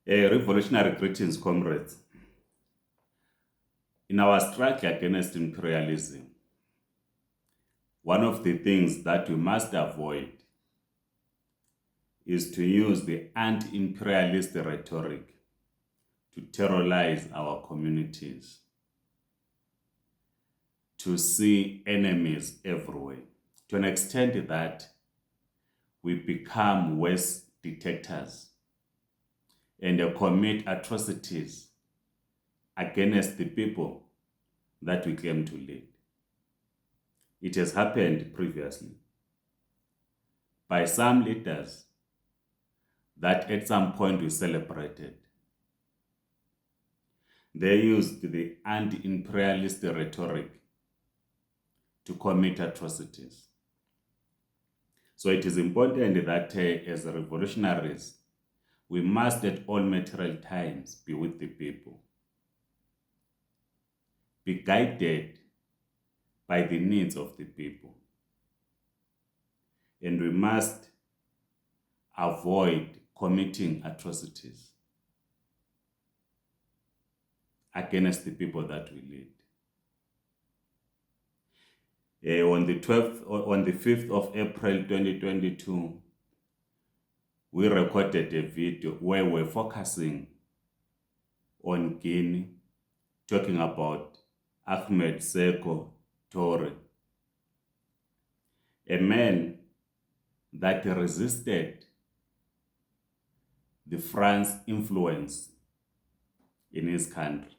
Revolutionary greetings, comrades. In our struggle against imperialism, one of the things that we must avoid is to use the anti-imperialist rhetoric to terrorize our communities, to see enemies everywhere, to an extent that we become worse dictators and commit atrocities against the people that we claim to lead. It has happened previously by some leaders that at some point we celebrated. They used the anti-imperialist rhetoric to commit atrocities. So it is important that as revolutionaries, we must at all material times be with the people, be guided by the needs of the people. And we must avoid committing atrocities against the people that we lead. On the 5th of April 2022, we recorded a video where we're focusing on Guinea, talking about Ahmed Seko Toure, a man that resisted the France influence in his country.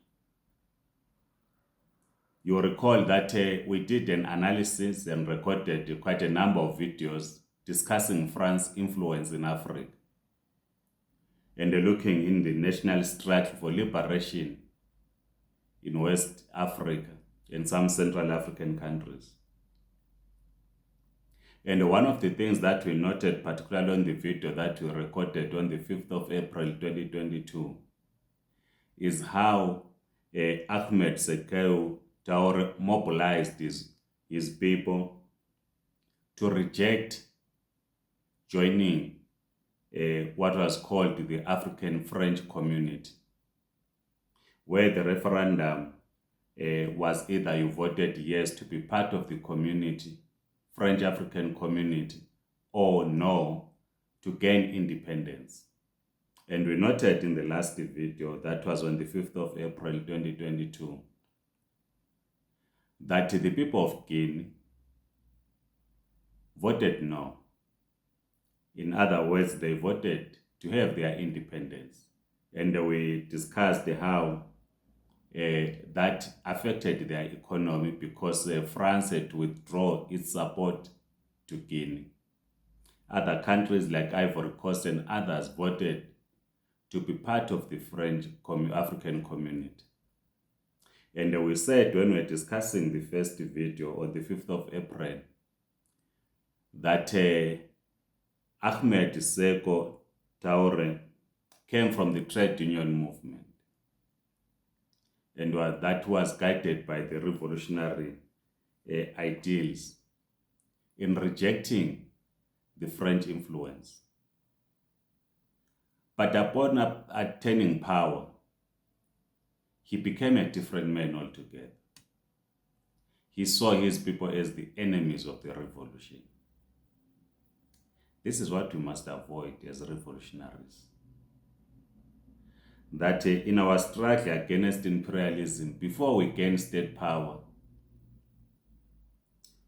You recall that we did an analysis and recorded quite a number of videos discussing France's influence in Africa and looking in the national struggle for liberation in West Africa and some Central African countries. And one of the things that we noted, particularly on the video that we recorded on the 5th of April 2022, is how Ahmed Sekeu Toure mobilized his people to reject joining what was called the African French Community, where the referendum was either you voted yes to be part of the community, French African community, or no to gain independence. And we noted in the last video, that was on the 5th of April 2022, that the people of Guinea voted no. In other words, they voted to have their independence. And we discussed how that affected their economy because France had to withdraw its support to Guinea. Other countries like Ivory Coast and others voted to be part of the French African community. And we said when we were discussing the first video on the 5th of April that Ahmed Seko Toure came from the trade union movement, and that was guided by the revolutionary ideals in rejecting the French influence. But upon attaining power, he became a different man altogether. He saw his people as the enemies of the revolution. This is what we must avoid as revolutionaries. That in our struggle against imperialism, before we gain state power,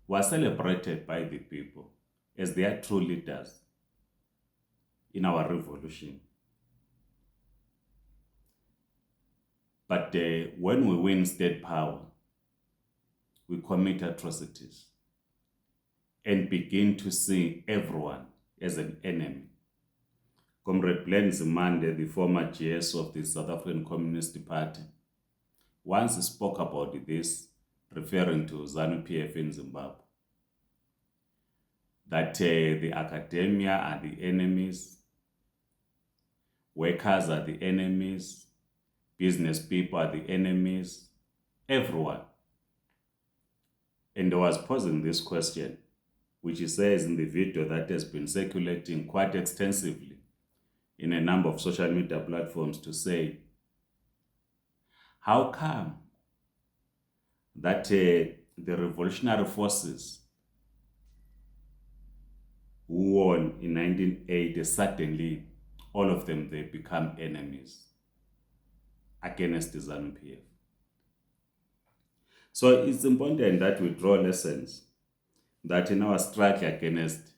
we are celebrated by the people as their true leaders in our revolution. But when we win state power, we commit atrocities and begin to see everyone as an enemy. Comrade Glenn Zimande, the former GS of the South African Communist Party, once spoke about this, referring to ZANU-PF in Zimbabwe, that the academia are the enemies, workers are the enemies, business people are the enemies, everyone. And I was posing this question, which he says in the video that has been circulating quite extensively, in a number of social media platforms to say, how come that the revolutionary forces who won in 1980, suddenly all of them, they become enemies against the ZANU-PF. So it's important that we draw lessons that in our struggle against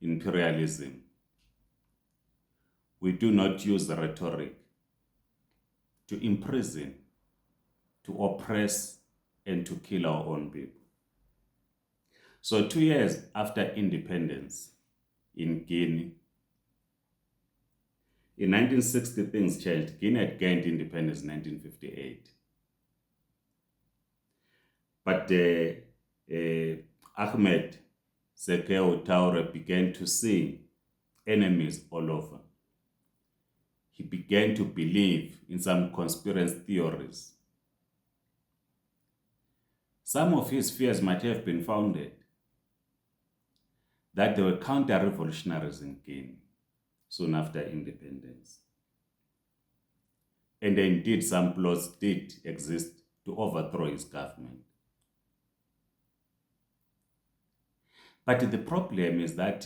imperialism, we do not use the rhetoric to imprison, to oppress, and to kill our own people. So 2 years after independence in Guinea, in 1960 things changed. Guinea had gained independence in 1958. But Ahmed Sekeu Toure began to see enemies all over. He began to believe in some conspiracy theories. Some of his fears might have been founded, that there were counter-revolutionaries in Guinea soon after independence. And indeed, some plots did exist to overthrow his government. But the problem is that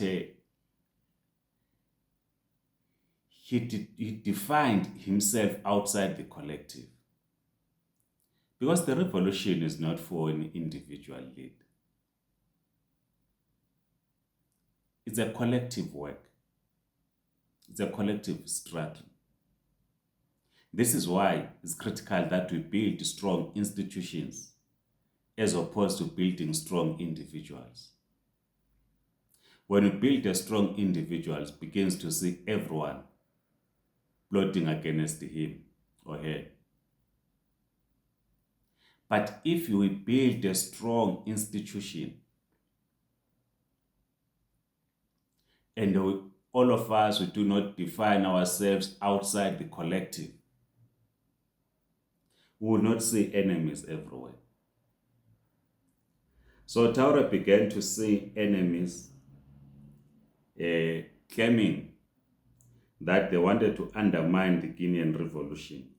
he defined himself outside the collective. Because the revolution is not for an individual lead. It's a collective work. It's a collective struggle. This is why it's critical that we build strong institutions as opposed to building strong individuals. When we build a strong individual, begins to see everyone plotting against him or her. But if we build a strong institution, and all of us, we do not define ourselves outside the collective, we will not see enemies everywhere. So Toure began to see enemies claiming that they wanted to undermine the Guinean revolution.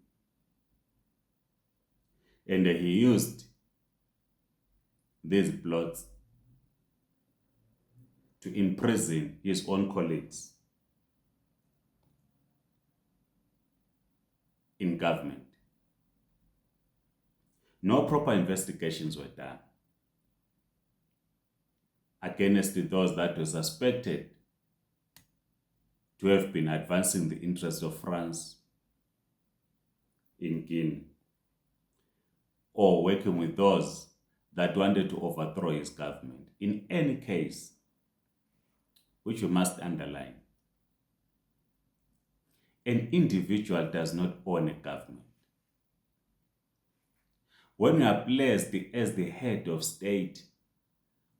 And he used these plots to imprison his own colleagues in government. No proper investigations were done against those that were suspected to have been advancing the interests of France in Guinea, or working with those that wanted to overthrow his government. In any case, which we must underline, an individual does not own a government. When you are placed as the head of state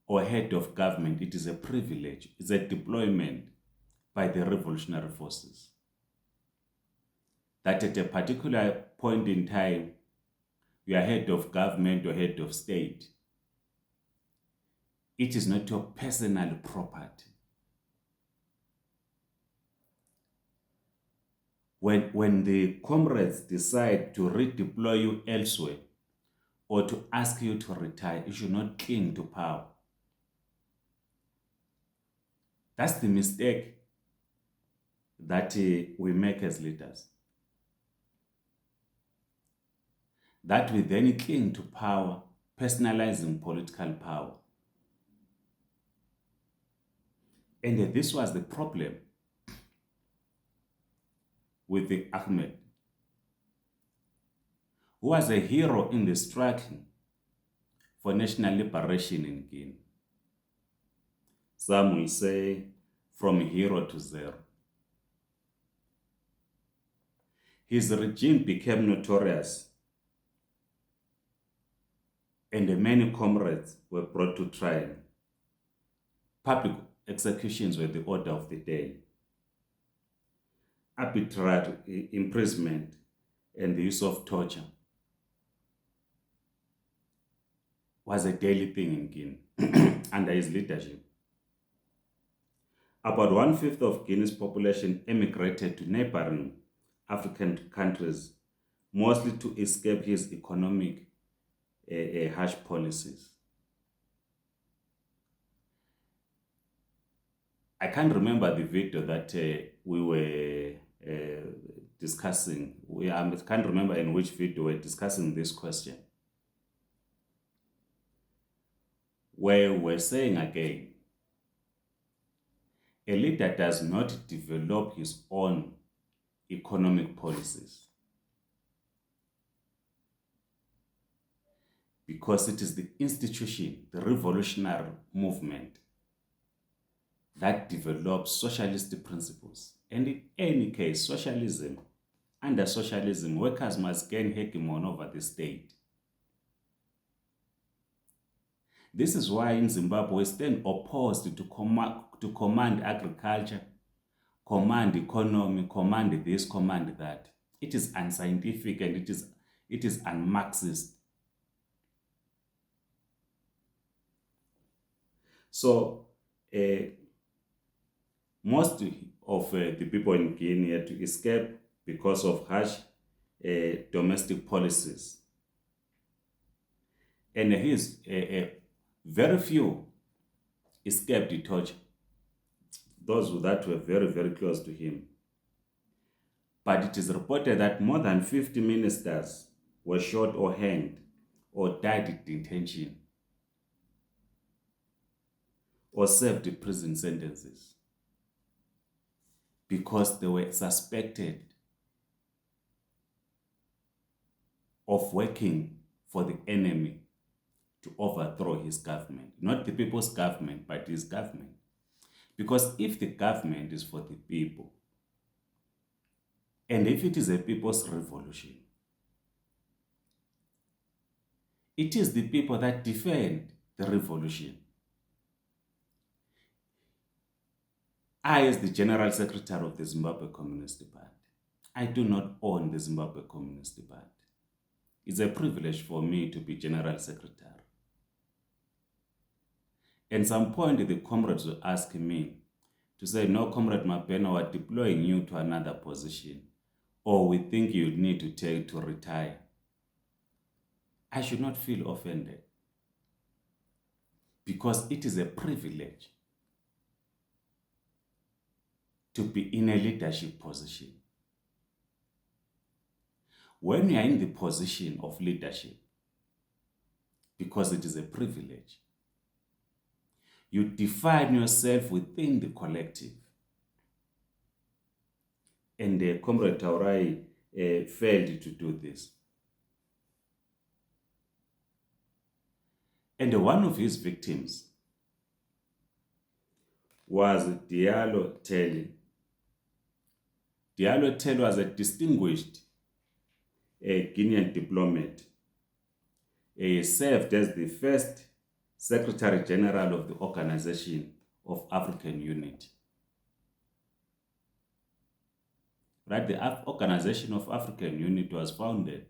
or head of government, it is a privilege. It's a deployment by the revolutionary forces. That at a particular point in time, you are head of government or head of state. It is not your personal property. When the comrades decide to redeploy you elsewhere or to ask you to retire, you should not cling to power. That's the mistake that we make as leaders. That we then cling to power, personalizing political power. And this was the problem with the Ahmed, who was a hero in the struggle for national liberation in Guinea. Some will say from hero to zero. His regime became notorious, and many comrades were brought to trial. Public executions were the order of the day. Arbitrary imprisonment and the use of torture was a daily thing in Guinea under his leadership. About 1/5 of Guinea's population emigrated to neighboring African countries, mostly to escape his economic harsh policies. I can't remember the video that we were discussing. I can't remember in which video we were discussing this question. Where we're saying again, a leader does not develop his own economic policies because it is the institution, the revolutionary movement, that develops socialist principles. And in any case, under socialism, workers must gain hegemony over the state. This is why in Zimbabwe we stand opposed to command agriculture, command economy, command this, command that. It is unscientific and it is un-Marxist. So most of the people in Guinea had to escape because of harsh domestic policies. And very few escaped torture, those that were very, very close to him. But it is reported that more than 50 ministers were shot or hanged or died in detention or served prison sentences because they were suspected of working for the enemy to overthrow his government. Not the people's government, but his government. Because if the government is for the people, and if it is a people's revolution, it is the people that defend the revolution. I, as the General Secretary of the Zimbabwe Communist Party, I do not own the Zimbabwe Communist Party. It's a privilege for me to be General Secretary. At some point, the comrades were asking me to say, no, Comrade Mapena, we're deploying you to another position, or we think you need to retire. I should not feel offended because it is a privilege to be in a leadership position. When you are in the position of leadership, because it is a privilege, you define yourself within the collective. And Comrade Taurai failed to do this. And one of his victims was Diallo Telly. Diallo Telly was a distinguished Guinean diplomat. He served as the first Secretary General of the Organization of African Unity. Right? The Organization of African Unity was founded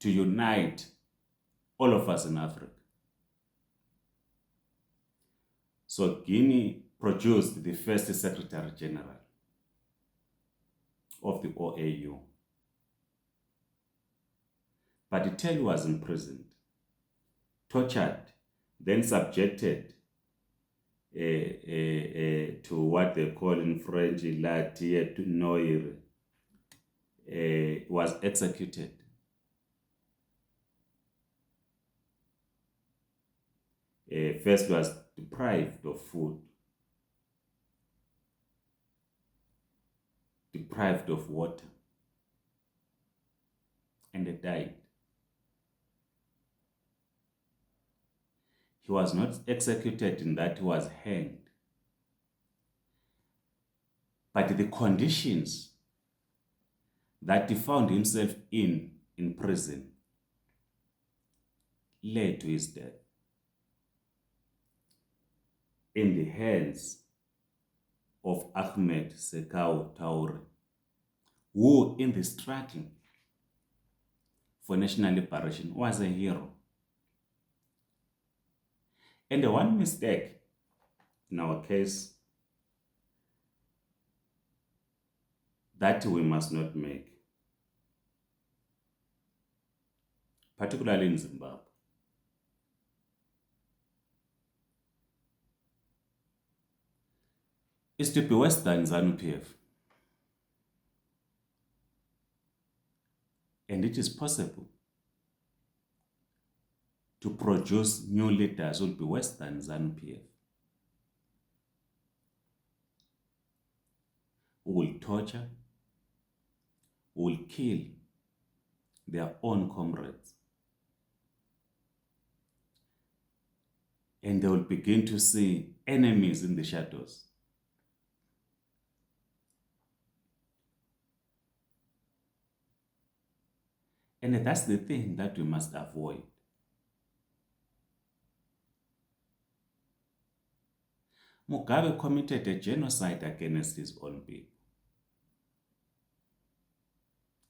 to unite all of us in Africa. So Guinea produced the first Secretary General of the OAU. But Telly was imprisoned, tortured, then subjected to what they call in French la tire de noire, was executed. First was deprived of food, deprived of water, and they died. He was not executed in that he was hanged. But the conditions that he found himself in prison led to his death in the hands of Ahmed Sekau Taure, who in the struggle for national liberation was a hero. And the one mistake in our case, that we must not make, particularly in Zimbabwe. Is to be worse than ZANU-PF. And it is possible to produce new leaders who will be worse than ZANU-PF, who will torture, who will kill their own comrades. And they will begin to see enemies in the shadows. And that's the thing that we must avoid. Mugabe committed a genocide against his own people,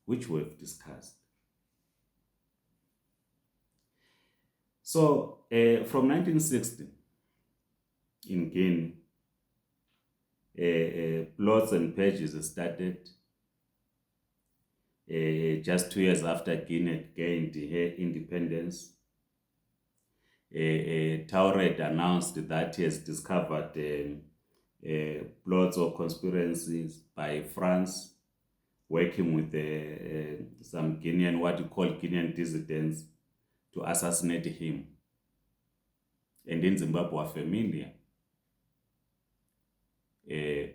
which we've discussed. So, from 1960, in Guinea, plots and pages started just 2 years after Guinea gained her independence. Toured announced that he has discovered plots or conspiracies by France working with some Guinean, what you call Guinean dissidents, to assassinate him. And in Zimbabwe, are familiar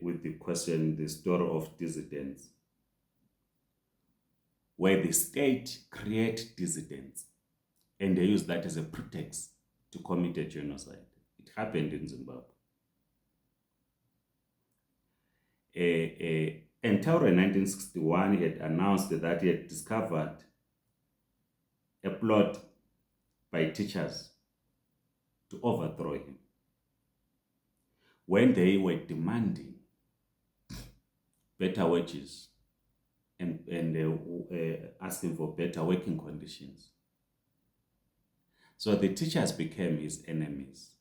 with the question, the story of dissidents, where the state create dissidents and they use that as a pretext to commit a genocide. It happened in Zimbabwe. And Tauro in 1961 he had announced that he had discovered a plot by teachers to overthrow him when they were demanding better wages and asking for better working conditions. So the teachers became his enemies.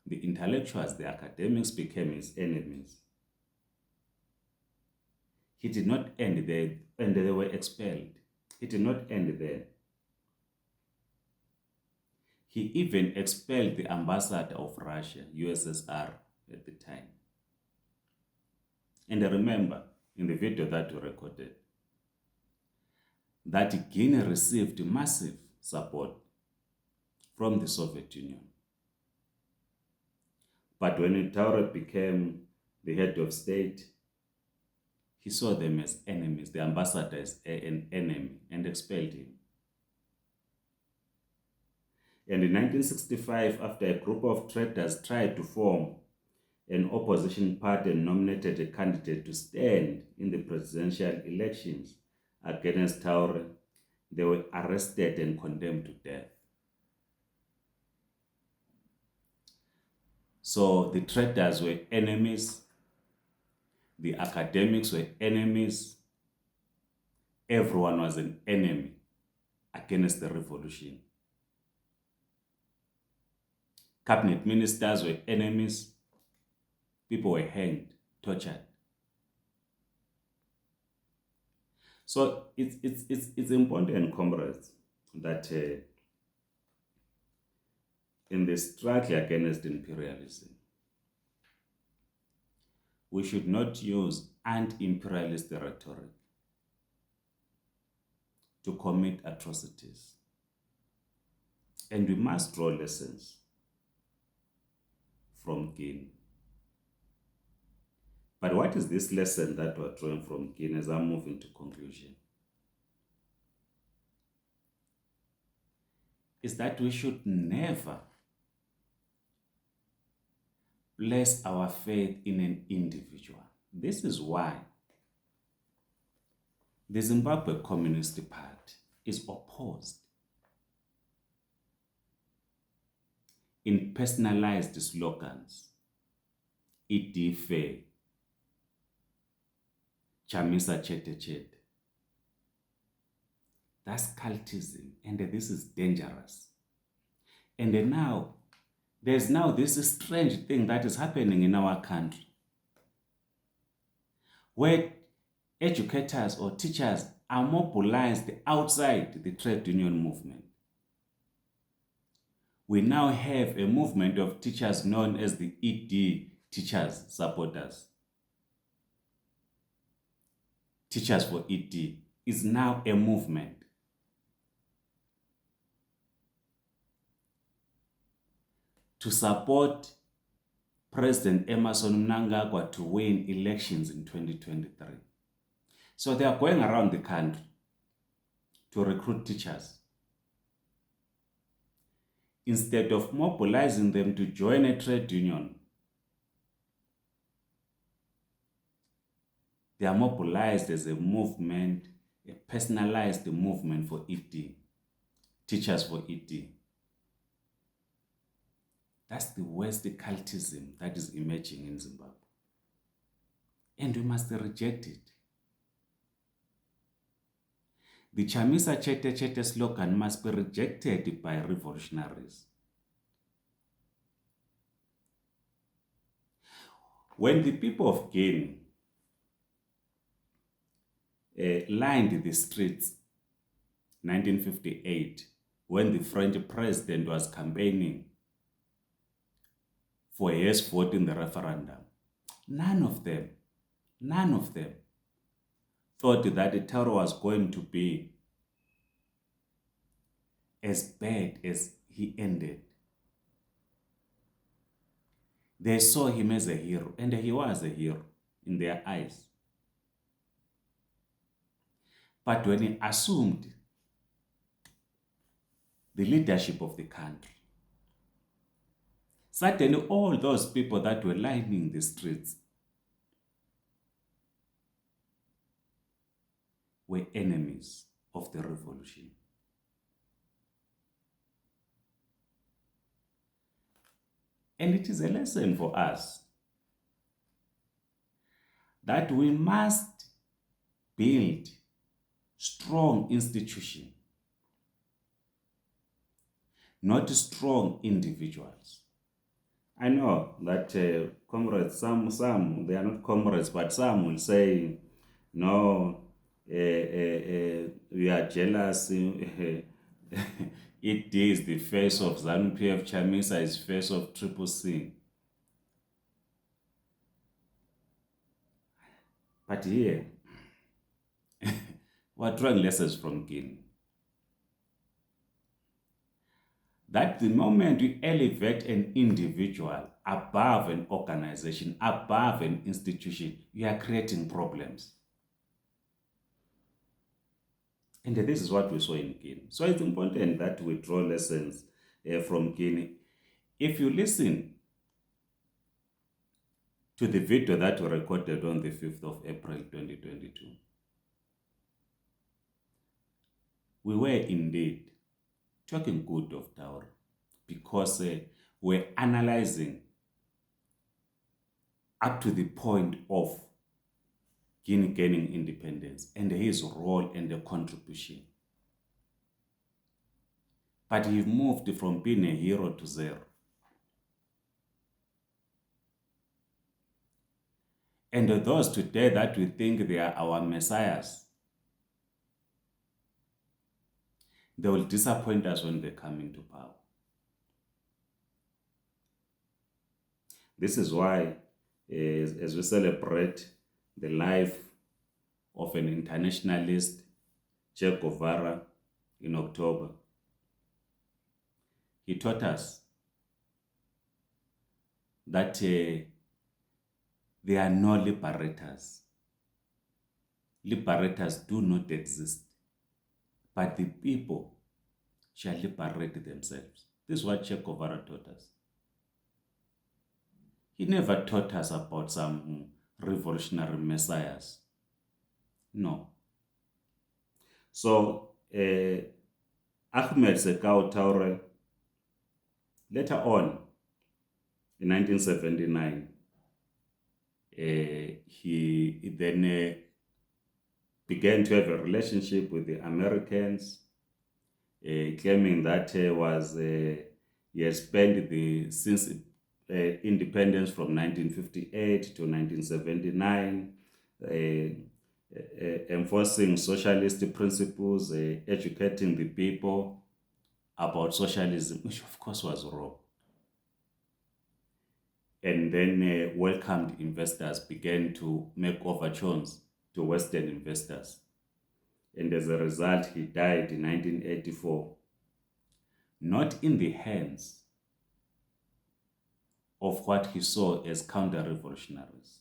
The intellectuals, the academics became his enemies. He did not end there, and they were expelled. He did not end there. He even expelled the ambassador of Russia, USSR at the time. And I remember in the video that we recorded that Guinea received massive support from the Soviet Union. But when Tauro became the head of state, he saw them as enemies, the ambassador as an enemy, and expelled him. And in 1965, after a group of traitors tried to form an opposition party and nominated a candidate to stand in the presidential elections against Tauro, they were arrested and condemned to death. So the traitors were enemies, the academics were enemies, everyone was an enemy against the revolution. Cabinet ministers were enemies, people were hanged, tortured. So it's important, comrades, that in the struggle against imperialism, we should not use anti-imperialist rhetoric to commit atrocities. And we must draw lessons from Guinea. But what is this lesson that we're drawing from Guinea as I'm moving to conclusion? Is that we should never place our faith in an individual. This is why the Zimbabwe Communist Party is opposed in personalized slogans. Idife, Chamisa Chete Chete. That's cultism, and this is dangerous. And now there's now this strange thing that is happening in our country where educators or teachers are mobilized outside the trade union movement. We now have a movement of teachers known as the ED teachers supporters. Teachers for ED is now a movement to support President Emerson Mnangagwa to win elections in 2023. So they are going around the country to recruit teachers. Instead of mobilizing them to join a trade union, they are mobilized as a movement, a personalized movement for ED, teachers for ED. That's the worst cultism that is emerging in Zimbabwe. And we must reject it. The Chamisa Chete Chete slogan must be rejected by revolutionaries. When the people of Guinea lined the streets in 1958, when the French president was campaigning for a yes vote in the referendum, none of them thought that the terror was going to be as bad as he ended. They saw him as a hero, and he was a hero in their eyes. But when he assumed the leadership of the country, certainly all those people that were lining the streets were enemies of the revolution. And it is a lesson for us that we must build strong institutions, not strong individuals. I know that comrades, some, they are not comrades, but some will say, no, we are jealous. It is the face of ZANU-PF. Chamisa is face of Triple C. But here, we're drawing lessons from Guinea. That the moment we elevate an individual above an organization, above an institution, we are creating problems. And this is what we saw in Guinea. So it's important that we draw lessons from Guinea. If you listen to the video that we recorded on the 5th of April 2022, we were indeed talking good of Tauro because we're analyzing up to the point of Guinea gaining independence and his role and the contribution. But he moved from being a hero to zero. And those today that we think they are our messiahs, they will disappoint us when they come into power. This is why, as we celebrate the life of an internationalist, Che Guevara, in October, he taught us that there are no liberators. Liberators do not exist, but the people shall liberate themselves. This is what Che Guevara taught us. He never taught us about some revolutionary messiahs. No. So, Ahmed Sekau Toure, later on, in 1979, he then began to have a relationship with the Americans, claiming that was He has spent since independence from 1958 to 1979, enforcing socialist principles, educating the people about socialism, which of course was wrong. And then welcomed investors, began to make overtures to Western investors. And as a result, he died in 1984, not in the hands of what he saw as counter-revolutionaries,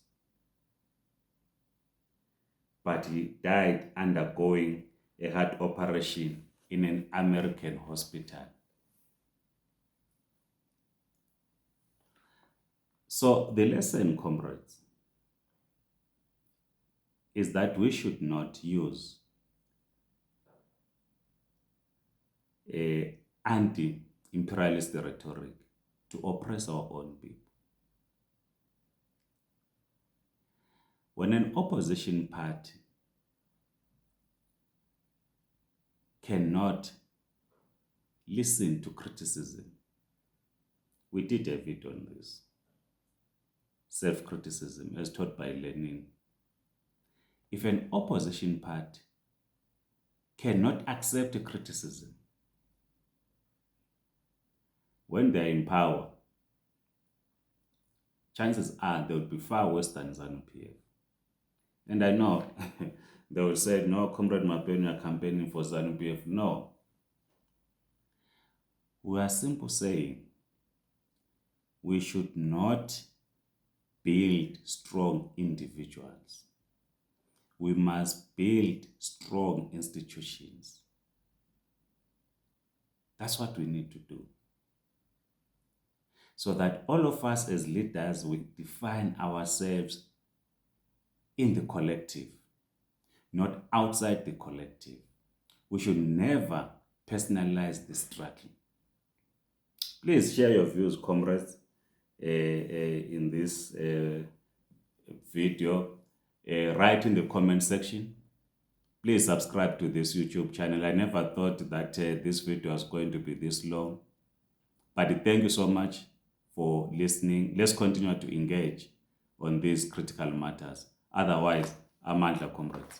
but he died undergoing a heart operation in an American hospital. So the lesson, comrades, is that we should not use a anti-imperialist rhetoric to oppress our own people. When an opposition party cannot listen to criticism, we did a video on this, self-criticism as taught by Lenin. If an opposition party cannot accept criticism, when they're in power, chances are they will be far worse than ZANU-PF. And I know they will say, no, Comrade Mapeni, you are campaigning for ZANU-PF. No. We are simply saying we should not build strong individuals. We must build strong institutions. That's what we need to do. So that all of us as leaders, we define ourselves in the collective, not outside the collective. We should never personalize the struggle. Please share your views, comrades, in this video. Write in the comment section. Please subscribe to this YouTube channel. I never thought that this video was going to be this long. But thank you so much for listening. Let's continue to engage on these critical matters. Otherwise, amandla, comrades.